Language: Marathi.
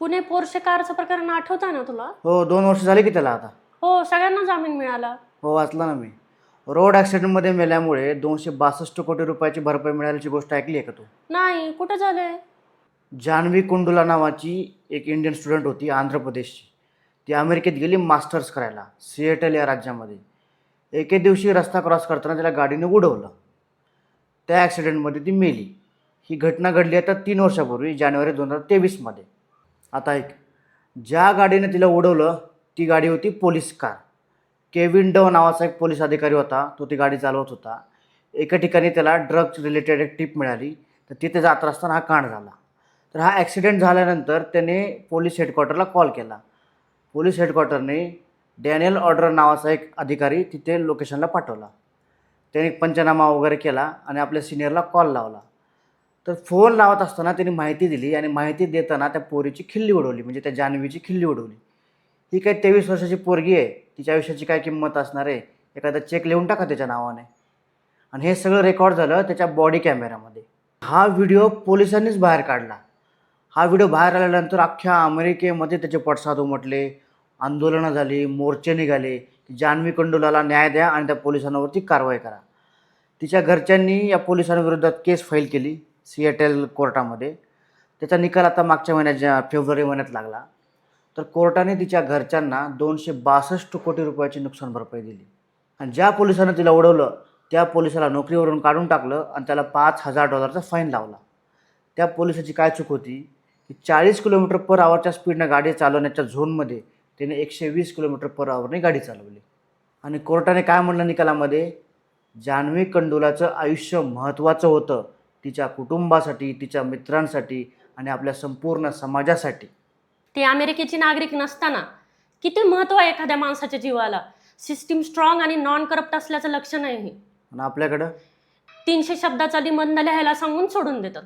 पुणे पोर्शे कारचं प्रकरण आठवतं ना तुला? हो, 2 वर्ष झाली की त्याला आता. हो, सगळ्यांना जामीन मिळाला. हो, वाचला ना मी. रोड ॲक्सिडेंटमध्ये मेल्यामुळे 262 कोटी रुपयाची भरपाई मिळाल्याची गोष्ट ऐकली आहे का तू? नाही, कुठं झालंय? जान्हवी कुंडुला नावाची एक इंडियन स्टुडंट होती आंध्र प्रदेशची. ती अमेरिकेत गेली मास्टर्स करायला सिएटल या राज्यामध्ये. एके दिवशी रस्ता क्रॉस करताना तिला गाडीने उडवलं. त्या ॲक्सिडेंटमध्ये ती मेली. ही घटना घडली आता 3 वर्षापूर्वी जानेवारी 2023मध्ये. आता ऐक, ज्या गाडीने तिला उडवलं ती गाडी होती पोलीस कार. केविन डव नावाचा एक पोलीस अधिकारी होता, तो ती गाडी चालवत होता. एका ठिकाणी त्याला ड्रग्ज रिलेटेड एक टिप मिळाली, तर तिथे जात असताना हा कांड झाला. तर हा ॲक्सिडेंट झाल्यानंतर त्याने पोलीस हेडक्वार्टरला कॉल केला. पोलीस हेडक्वार्टरने डॅनियल ऑर्डर नावाचा एक अधिकारी तिथे लोकेशनला पाठवला. त्याने पंचनामा वगैरे केला आणि आपल्या सिनियरला कॉल लावला. तर फोन लावत असताना त्यांनी माहिती दिली आणि माहिती देताना त्या पोरीची खिल्ली उडवली, म्हणजे त्या जान्हवीची खिल्ली उडवली. ही काय 23 वर्षाची पोरगी आहे, तिच्या आयुष्याची काय किंमत असणार आहे? एखादा चेक लिहून टाका त्याच्या नावाने. आणि हे सगळं रेकॉर्ड झालं त्याच्या बॉडी कॅमेऱ्यामध्ये. हा व्हिडिओ पोलिसांनीच बाहेर काढला. हा व्हिडिओ बाहेर आल्यानंतर अख्ख्या अमेरिकेमध्ये त्याचे पडसाद उमटले, आंदोलनं झाली, मोर्चे निघाले की जान्हवी कुंडुलाला न्याय द्या आणि त्या पोलिसांवरती कारवाई करा. तिच्या घरच्यांनी या पोलिसांविरोधात केस फाईल केली सिएटल कोर्टामध्ये. त्याचा निकाल आता मागच्या महिन्यात फेब्रुवारी महिन्यात लागला. तर कोर्टाने तिच्या घरच्यांना 262 कोटी रुपयाची नुकसान भरपाई दिली. आणि ज्या पोलिसानं तिला उडवलं त्या पोलिसाला नोकरीवरून काढून टाकलं आणि त्याला $5,000 फाईन लावला. त्या पोलिसाची काय चूक होती की 40 किलोमीटर पर आवरच्या स्पीडनं गाडी चालवण्याच्या झोनमध्ये त्याने 120 किलोमीटर पर आवरने गाडी चालवली. आणि कोर्टाने काय म्हणलं निकालामध्ये, जान्हवी कुंडुलाचं आयुष्य महत्त्वाचं होतं, तिच्या कुटुंबासाठी, तिच्या मित्रांसाठी आणि आपल्या संपूर्ण समाजासाठी. ती अमेरिकेची नागरिक नसताना किती महत्व आहे एखाद्या माणसाच्या जीवाला. सिस्टीम स्ट्रॉंग आणि नॉन करप्ट असल्याचं लक्षण आहे हे. आणि आपल्याकडं 300 शब्दाचा निबंध लिहायला सांगून सोडून देतात.